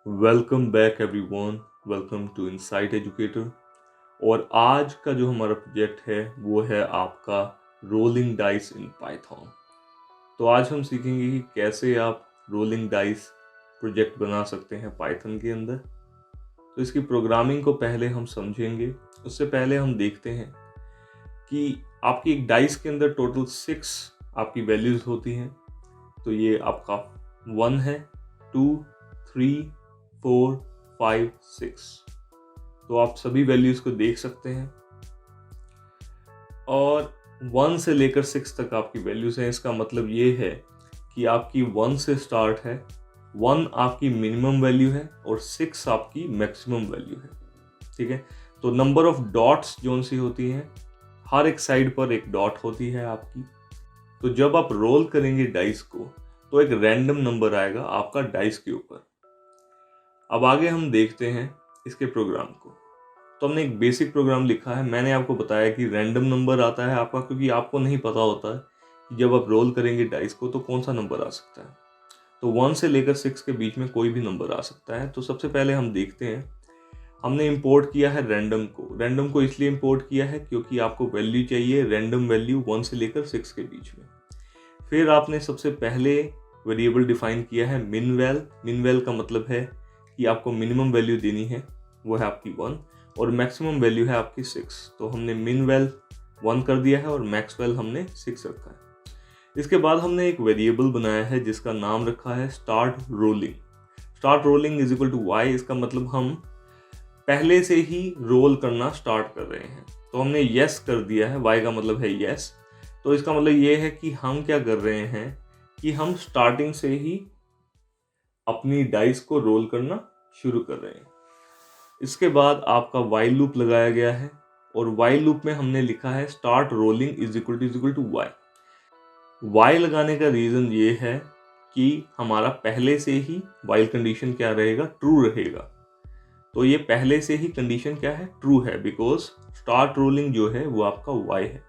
Welcome back everyone. Welcome to insight educator. और आज का जो हमारा प्रोजेक्ट है वो है आपका रोलिंग डाइस इन पाइथन। तो आज हम सीखेंगे कि कैसे आप रोलिंग डाइस प्रोजेक्ट बना सकते हैं पाइथन के अंदर। तो इसकी प्रोग्रामिंग को पहले हम समझेंगे। उससे पहले हम देखते हैं कि आपकी एक डाइस के अंदर टोटल 6 आपकी वैल्यूज होती हैं। तो ये आपका 1 है, 2, 3, 4, 5, 6। तो आप सभी वैल्यूज को देख सकते हैं और 1 से लेकर 6 तक आपकी वैल्यूज हैं। इसका मतलब ये है कि आपकी 1 से स्टार्ट है, 1 आपकी मिनिमम वैल्यू है और 6 आपकी मैक्सिमम वैल्यू है। ठीक है, तो नंबर ऑफ डॉट्स जो सी होती हैं, हर एक साइड पर एक डॉट होती है आपकी। तो जब आप रोल करेंगे डाइस को तो एक रैंडम नंबर आएगा आपका डाइस के ऊपर। अब आगे हम देखते हैं इसके प्रोग्राम को। तो हमने एक बेसिक प्रोग्राम लिखा है। मैंने आपको बताया कि रैंडम नंबर आता है आपका, क्योंकि आपको नहीं पता होता है कि जब आप रोल करेंगे डाइस को तो कौन सा नंबर आ सकता है। तो 1 से लेकर 6 के बीच में कोई भी नंबर आ सकता है। तो सबसे पहले हम देखते हैं, हमने इंपोर्ट किया है रैंडम को। रैंडम को इसलिए इंपोर्ट किया है क्योंकि आपको वैल्यू चाहिए रैंडम वैल्यू 1 से लेकर 6 के बीच में। फिर आपने सबसे पहले वेरिएबल डिफाइन किया है मिनवैल। मिनवैल का मतलब है कि आपको मिनिमम वैल्यू देनी है, वो है आपकी 1, और मैक्सिमम वैल्यू है आपकी 6। तो हमने मिनवैल 1 कर दिया है और मैक्सवैल हमने 6 रखा है। इसके बाद हमने एक वेरिएबल बनाया है जिसका नाम रखा है start rolling. Start rolling is equal to y. इसका मतलब हम पहले से ही रोल करना स्टार्ट कर रहे हैं। तो हमने यस कर दिया है, वाई का मतलब है यस। तो इसका मतलब ये है कि हम क्या कर रहे हैं कि हम स्टार्टिंग से ही अपनी डाइस को रोल करना शुरू कर रहे हैं। इसके बाद आपका वाइल लूप लगाया गया है और वाइल लूप में हमने लिखा है start rolling is equal to y. Y लगाने का रीजन ये है कि हमारा पहले से ही वाइल कंडीशन क्या रहेगा, ट्रू रहेगा। तो ये पहले से ही कंडीशन क्या है, ट्रू है, बिकॉज स्टार्ट रोलिंग जो है वो आपका वाई है।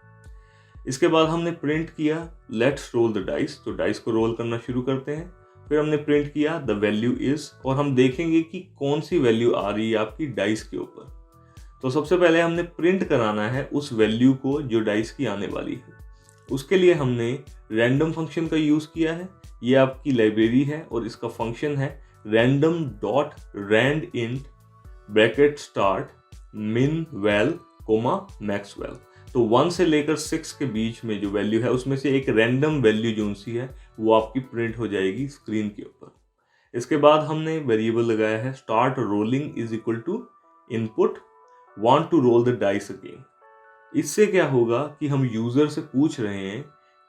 इसके बाद हमने प्रिंट किया लेट्स रोल द डाइस। तो डाइस को रोल करना शुरू करते हैं। फिर हमने प्रिंट किया द वैल्यू इज, और हम देखेंगे कि कौन सी वैल्यू आ रही है आपकी डाइस के ऊपर। तो सबसे पहले हमने प्रिंट कराना है उस वैल्यू को जो डाइस की आने वाली है। उसके लिए हमने रैंडम फंक्शन का यूज किया है। ये आपकी लाइब्रेरी है और इसका फंक्शन है random dot randint bracket start min val comma max val. तो 1 से लेकर 6 के बीच में जो वैल्यू है उसमें से एक रैंडम वैल्यू जो सी है वो आपकी प्रिंट हो जाएगी स्क्रीन के ऊपर। इसके बाद हमने वेरिएबल लगाया है start rolling is equal to input want to roll the dice again. इससे क्या होगा कि हम यूजर से पूछ रहे हैं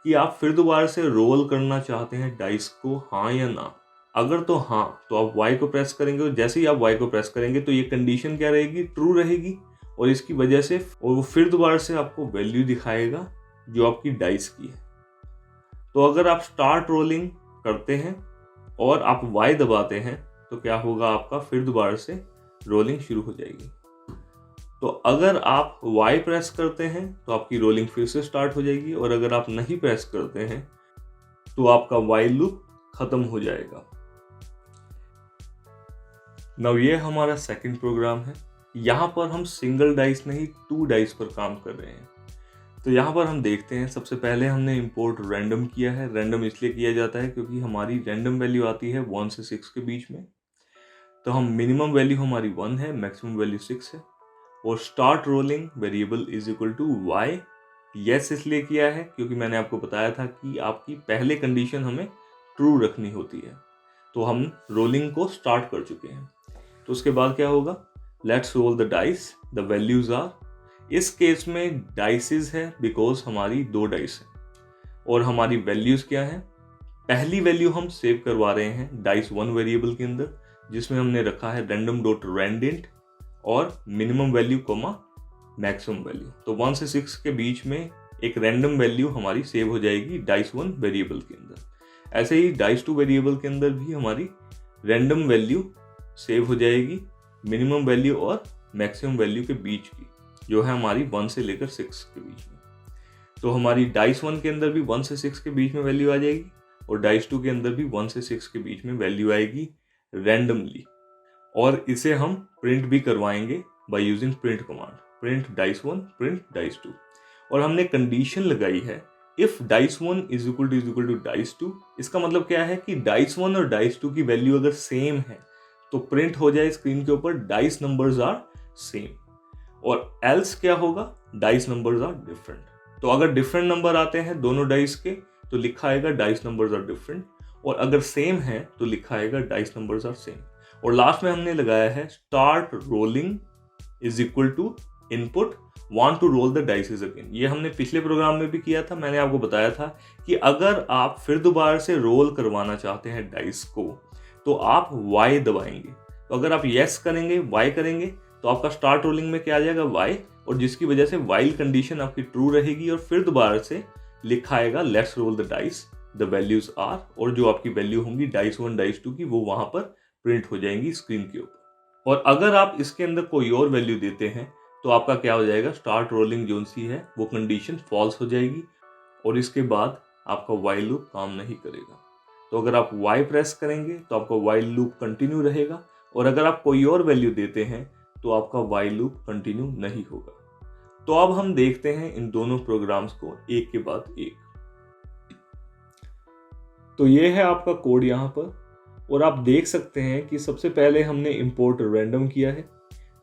कि आप फिर दोबारा से रोल करना चाहते हैं डाइस को, हाँ या ना। अगर तो हाँ तो आप वाई को प्रेस करेंगे और जैसे ही आप वाई को प्रेस करेंगे तो ये कंडीशन क्या रहेगी, ट्रू रहेगी। और इसकी वजह से और वो फिर दोबारा से आपको वैल्यू दिखाएगा जो आपकी डाइस की है। तो अगर आप स्टार्ट रोलिंग करते हैं और आप वाई दबाते हैं तो क्या होगा, आपका फिर दोबारा से रोलिंग शुरू हो जाएगी। तो अगर आप वाई प्रेस करते हैं तो आपकी रोलिंग फिर से स्टार्ट हो जाएगी, और अगर आप नहीं प्रेस करते हैं तो आपका वाइल लूप खत्म हो जाएगा। नाउ ये हमारा सेकंड प्रोग्राम है। यहाँ पर हम सिंगल डाइस नहीं 2 डाइस पर काम कर रहे हैं। तो यहाँ पर हम देखते हैं, सबसे पहले हमने इंपोर्ट रैंडम किया है। रैंडम इसलिए किया जाता है क्योंकि हमारी रैंडम वैल्यू आती है 1 से 6 के बीच में। तो हम मिनिमम वैल्यू हमारी 1 है, मैक्सिमम वैल्यू 6 है। और start rolling variable is equal to y. Yes इसलिए किया है क्योंकि मैंने आपको बताया था कि आपकी पहले कंडीशन हमें ट्रू रखनी होती है। तो हम रोलिंग को स्टार्ट कर चुके हैं। तो उसके बाद क्या होगा, let's roll the dice, the values are. इस केस में डाइसेस है बिकॉज हमारी 2 डाइस है। और हमारी वैल्यूज क्या है, पहली वैल्यू हम सेव करवा रहे हैं डाइस 1 वेरिएबल के अंदर, जिसमें हमने रखा है रैंडम डॉट रैंडिंट और minimum value comma maximum value. तो 1 से 6 के बीच में एक रैंडम वैल्यू हमारी सेव हो जाएगी डाइस 1 वेरिएबल के अंदर। ऐसे ही डाइस 2 वेरिएबल के अंदर भी हमारी रैंडम वैल्यू सेव हो जाएगी मिनिमम वैल्यू और मैक्सिमम वैल्यू के बीच की, जो है हमारी 1 से लेकर 6 के बीच में। तो हमारी डाइस 1 के अंदर भी 1 से 6 के बीच में वैल्यू आ जाएगी और डाइस 2 के अंदर भी 1 से 6 के बीच में वैल्यू आएगी रैंडमली। और इसे हम प्रिंट भी करवाएंगे by using print command, print dice 1 print dice 2। और हमने कंडीशन लगाई है if dice 1 is equal to dice 2। इसका मतलब क्या है कि डाइस 1 और डाइस 2 की वैल्यू अगर सेम है तो प्रिंट हो जाए स्क्रीन के ऊपर डाइस नंबर्स आर सेम, और एल्स क्या होगा, डाइस नंबर्स आर डिफरेंट। तो अगर डिफरेंट नंबर आते हैं दोनों डाइस के तो लिखा आएगा डाइस नंबर्स आर डिफरेंट, और अगर सेम है तो लिखा आएगा डाइस नंबर्स आर सेम। और लास्ट में हमने लगाया है start rolling is equal to input want to roll the dices again. ये हमने पिछले प्रोग्राम में भी किया था, मैंने आपको बताया था कि अगर आप फिर दोबारा से रोल करवाना चाहते हैं डाइस को तो आप Y दबाएंगे। तो अगर आप यस करेंगे, Y करेंगे, तो आपका स्टार्ट रोलिंग में क्या आ जाएगा, Y, और जिसकी वजह से वाइल कंडीशन आपकी ट्रू रहेगी और फिर दोबारा से लिखा आएगा let's roll the dice, the values are, और जो आपकी वैल्यू होंगी डाइस 1 डाइस 2 की वो वहां पर प्रिंट हो जाएंगी स्क्रीन के ऊपर। और अगर आप इसके अंदर कोई और वैल्यू देते हैं तो आपका क्या हो जाएगा, स्टार्ट रोलिंग जो सी है वो कंडीशन फॉल्स हो जाएगी और इसके बाद आपका वाइल लूप काम नहीं करेगा। तो अगर आप Y प्रेस करेंगे तो आपका वाइल लूप कंटिन्यू रहेगा, और अगर आप कोई और वैल्यू देते हैं तो आपका वाइल लूप कंटिन्यू नहीं होगा। तो अब हम देखते हैं इन दोनों प्रोग्राम्स को एक के बाद एक। तो ये है आपका कोड यहाँ पर, और आप देख सकते हैं कि सबसे पहले हमने इंपोर्ट रैंडम किया है।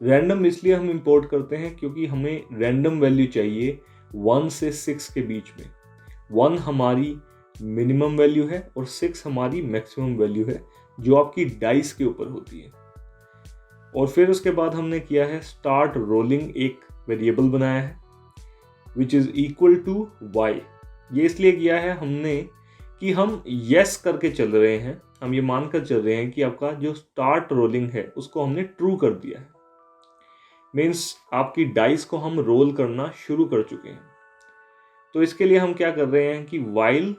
रैंडम इसलिए हम इंपोर्ट करते हैं क्योंकि हमें रैंडम वैल्यू चाहिए 1 से 6 के बीच में। 1 हमारी मिनिमम वैल्यू है और 6 हमारी मैक्सिमम वैल्यू है जो आपकी डाइस के ऊपर होती है। और फिर उसके बाद हमने किया है स्टार्ट रोलिंग, एक वेरिएबल बनाया है which is equal to Y। ये इसलिए किया है हमने कि हम यस करके चल रहे हैं, हम ये मानकर चल रहे हैं कि आपका जो स्टार्ट रोलिंग है उसको हमने ट्रू कर दिया है, मीन्स आपकी डाइस को हम रोल करना शुरू कर चुके हैं। तो इसके लिए हम क्या कर रहे हैं कि while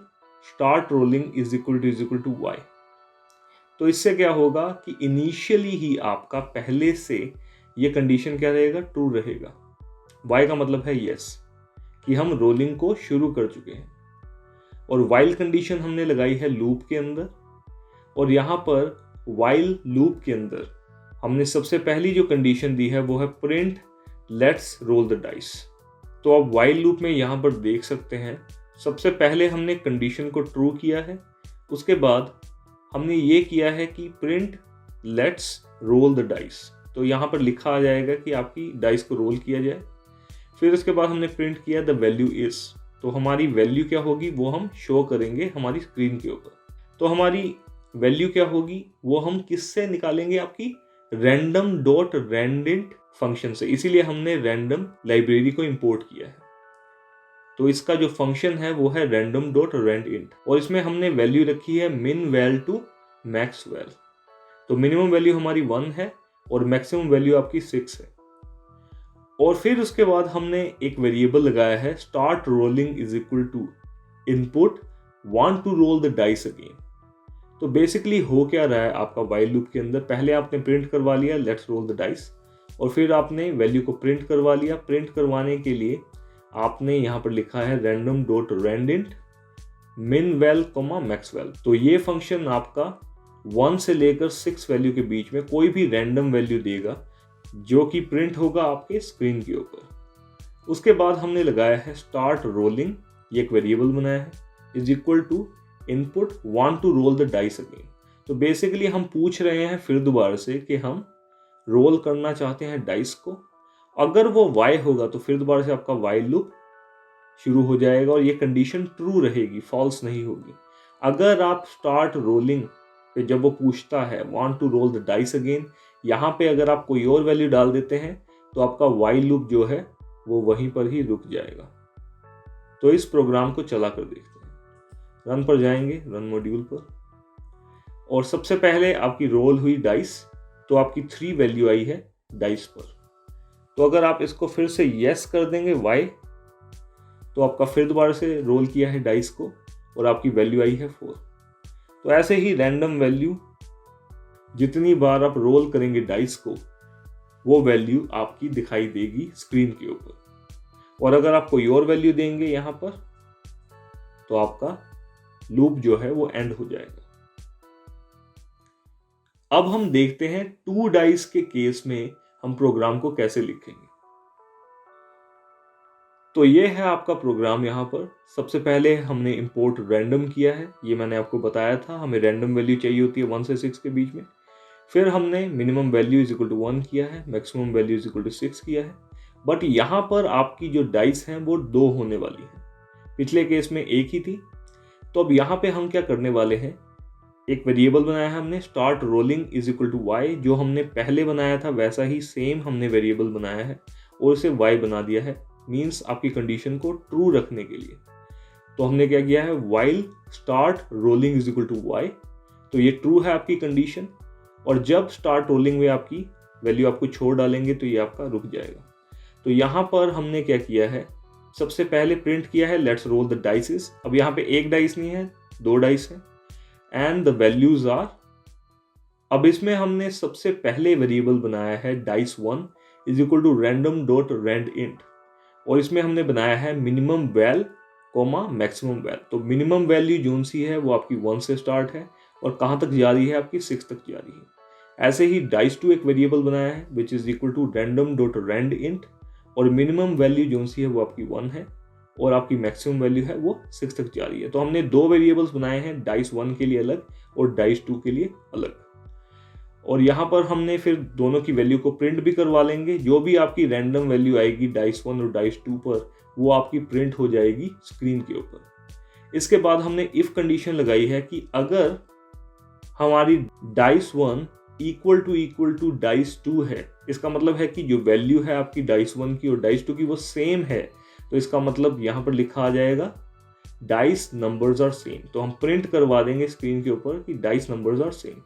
start rolling is equal to Y। तो इससे क्या होगा कि इनिशियली ही आपका पहले से ये कंडीशन क्या रहेगा, ट्रू रहेगा। Y का मतलब है यस, कि हम रोलिंग को शुरू कर चुके हैं। और वाइल कंडीशन हमने लगाई है लूप के अंदर, और यहाँ पर वाइल लूप के अंदर हमने सबसे पहली जो कंडीशन दी है वो है print let's roll the dice. तो अब वाइल लूप में यहाँ पर देख सकते हैं सबसे पहले हमने कंडीशन को ट्रू किया है, उसके बाद हमने ये किया है कि print let's roll the dice. तो यहाँ पर लिखा आ जाएगा कि आपकी डाइस को रोल किया जाए। फिर उसके बाद हमने प्रिंट किया द वैल्यू इज, तो हमारी वैल्यू क्या होगी वो हम शो करेंगे हमारी स्क्रीन के ऊपर। तो हमारी वैल्यू क्या होगी वो हम किससे निकालेंगे, आपकी रैंडम डॉट रैंडिंट फंक्शन से, इसीलिए हमने रैंडम लाइब्रेरी को इंपोर्ट किया है। तो इसका जो फंक्शन है वो है random डॉट randint, और इसमें हमने वैल्यू रखी है min val to max val। तो मिनिमम वैल्यू हमारी 1 है और मैक्सिमम वैल्यू आपकी 6 है। और फिर उसके बाद हमने एक वेरिएबल लगाया है start rolling is equal to input want to roll the dice again. तो बेसिकली हो क्या रहा है आपका वाइल लूप के अंदर, पहले आपने प्रिंट करवा लिया लेट्स रोल द डाइस, और फिर आपने वैल्यू को प्रिंट करवा लिया। प्रिंट करवाने के लिए आपने यहाँ पर लिखा है random dot randint min val comma max val। तो ये फंक्शन आपका 1 से लेकर 6 वैल्यू के बीच में कोई भी रैंडम वैल्यू देगा जो कि प्रिंट होगा आपके स्क्रीन के ऊपर। उसके बाद हमने लगाया है स्टार्ट रोलिंग, ये एक वेरिएबल बनाया है, is equal to input want to roll the dice again. तो बेसिकली हम पूछ रहे हैं फिर दोबारा से कि हम रोल करना चाहते हैं डाइस को। अगर वो Y होगा तो फिर दोबारा से आपका वाइल लूप शुरू हो जाएगा और ये कंडीशन ट्रू रहेगी, फॉल्स नहीं होगी। अगर आप स्टार्ट रोलिंग पे जब वो पूछता है want to roll the dice again, यहाँ पे अगर आप कोई और वैल्यू डाल देते हैं तो आपका वाइल लूप जो है वो वहीं पर ही रुक जाएगा। तो इस प्रोग्राम को चला कर देखते हैं। रन पर जाएंगे, रन मॉड्यूल पर, और सबसे पहले आपकी रोल हुई डाइस, तो आपकी 3 वैल्यू आई है डाइस पर। तो अगर आप इसको फिर से यस कर देंगे Y, तो आपका फिर दोबारा से रोल किया है डाइस को और आपकी वैल्यू आई है 4। तो ऐसे ही रैंडम वैल्यू जितनी बार आप रोल करेंगे डाइस को वो वैल्यू आपकी दिखाई देगी स्क्रीन के ऊपर। और अगर आप कोई और वैल्यू देंगे यहाँ पर तो आपका लूप जो है वो एंड हो जाएगा। अब हम देखते हैं 2 डाइस के केस में हम प्रोग्राम को कैसे लिखेंगे। तो ये है आपका प्रोग्राम। यहाँ पर सबसे पहले हमने इंपोर्ट रैंडम किया है, ये मैंने आपको बताया था, हमें रैंडम वैल्यू चाहिए होती है 1 से 6 के बीच में। फिर हमने minimum value is equal to 1 किया है, maximum value is equal to 6 किया है। बट यहाँ पर आपकी जो डाइस हैं वो 2 होने वाली हैं, पिछले केस में 1 ही थी। तो अब यहाँ पे हम क्या करने वाले हैं, एक वेरिएबल बनाया है हमने start rolling is equal to y, जो हमने पहले बनाया था वैसा ही सेम हमने वेरिएबल बनाया है और इसे वाई बना दिया है, मीन्स आपकी कंडीशन को ट्रू रखने के लिए। तो हमने क्या किया है, while start rolling is equal to y, तो ये ट्रू है आपकी कंडीशन। और जब स्टार्ट रोलिंग में आपकी वैल्यू आपको छोड़ डालेंगे तो ये आपका रुक जाएगा। तो यहाँ पर हमने क्या किया है, सबसे पहले प्रिंट किया है लेट्स रोल द डाइसेस। अब यहाँ पे एक डाइस नहीं है, 2 डाइस है एंड द वैल्यूज आर। अब इसमें हमने सबसे पहले वेरिएबल बनाया है dice 1 is equal to random dot randint, और इसमें हमने बनाया है minimum val comma maximum val. तो मिनिमम वैल्यू जोन सी है वो आपकी 1 से स्टार्ट है और कहाँ तक जा रही है, आपकी 6 तक जा रही है। ऐसे ही डाइस 2 एक वेरिएबल बनाया है which is equal to random dot randint, और मिनिमम वैल्यू जोन सी है वो आपकी 1 है और आपकी मैक्सिमम वैल्यू है वो 6 तक जा रही है। तो हमने 2 वेरिएबल्स बनाए हैं, डाइस 1 के लिए अलग और डाइस 2 के लिए अलग। और यहाँ पर हमने फिर दोनों की वैल्यू को प्रिंट भी करवा लेंगे। जो भी आपकी रैंडम वैल्यू आएगी डाइस 1 और डाइस 2 पर, वो आपकी प्रिंट हो जाएगी स्क्रीन के ऊपर। इसके बाद हमने इफ कंडीशन लगाई है कि अगर हमारी डाइस 1 इक्वल टू डाइस 2 है, इसका मतलब है कि जो वैल्यू है आपकी डाइस 1 की और डाइस 2 की वो सेम है, तो इसका मतलब यहाँ पर लिखा आ जाएगा डाइस नंबर्स आर सेम। तो हम प्रिंट करवा देंगे स्क्रीन के ऊपर कि dice numbers are same.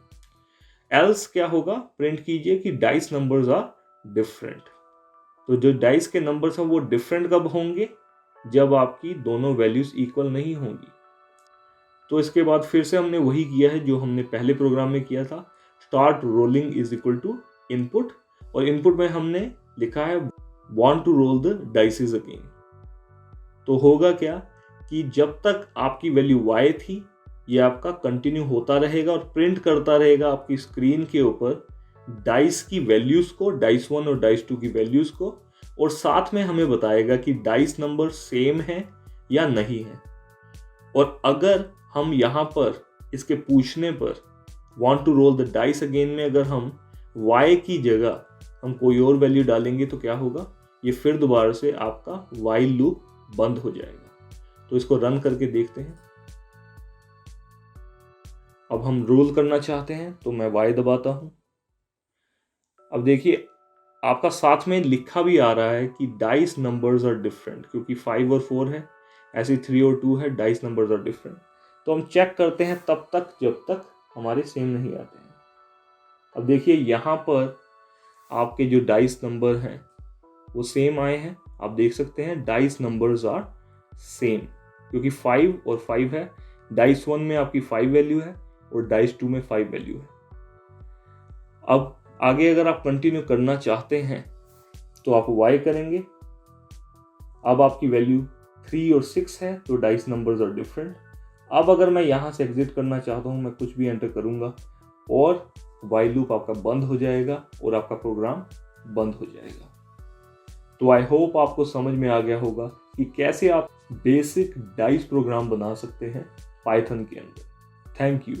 Else क्या होगा, प्रिंट कीजिए कि डाइस नंबर्स आर डिफरेंट। तो जो डाइस के नंबर्स हैं वो डिफरेंट कब होंगे, जब आपकी दोनों वैल्यूज इक्वल नहीं होंगी। तो इसके बाद फिर से हमने वही किया है जो हमने पहले प्रोग्राम में किया था, start rolling is equal to input, और इनपुट में हमने लिखा है want to roll the dices again. तो होगा क्या कि जब तक आपकी वैल्यू y थी, ये आपका कंटिन्यू होता रहेगा और प्रिंट करता रहेगा आपकी स्क्रीन के ऊपर डाइस की वैल्यूज को, डाइस 1 और डाइस 2 की वैल्यूज को, और साथ में हमें बताएगा कि डाइस नंबर सेम है या नहीं है। और अगर हम यहाँ पर इसके पूछने पर want to roll the dice again में अगर हम y की जगह हम कोई और वैल्यू डालेंगे तो क्या होगा, ये फिर दोबारा से आपका while लूप बंद हो जाएगा। तो इसको रन करके देखते हैं। अब हम रोल करना चाहते हैं तो मैं y दबाता हूं। अब देखिए आपका साथ में लिखा भी आ रहा है कि डाइस नंबर्स आर डिफरेंट, क्योंकि 5 और 4 है, ऐसे 3 और 2 है, डाइस नंबर्स आर डिफरेंट। तो हम चेक करते हैं तब तक जब तक हमारे सेम नहीं आते हैं। अब देखिए यहाँ पर आपके जो डाइस नंबर हैं वो सेम आए हैं, आप देख सकते हैं डाइस नंबर्स आर सेम, क्योंकि 5 और 5 है। डाइस 1 में आपकी 5 वैल्यू है और डाइस 2 में 5 वैल्यू है। अब आगे अगर आप कंटिन्यू करना चाहते हैं तो आप y करेंगे। अब आपकी वैल्यू 3 और 6 है तो डाइस नंबर्स आर डिफरेंट। अब अगर मैं यहाँ से एग्जिट करना चाहता हूँ, मैं कुछ भी एंटर करूँगा और वाइल लूप आपका बंद हो जाएगा और आपका प्रोग्राम बंद हो जाएगा। तो आई होप आपको समझ में आ गया होगा कि कैसे आप बेसिक डाइस प्रोग्राम बना सकते हैं पाइथन के अंदर। Thank you.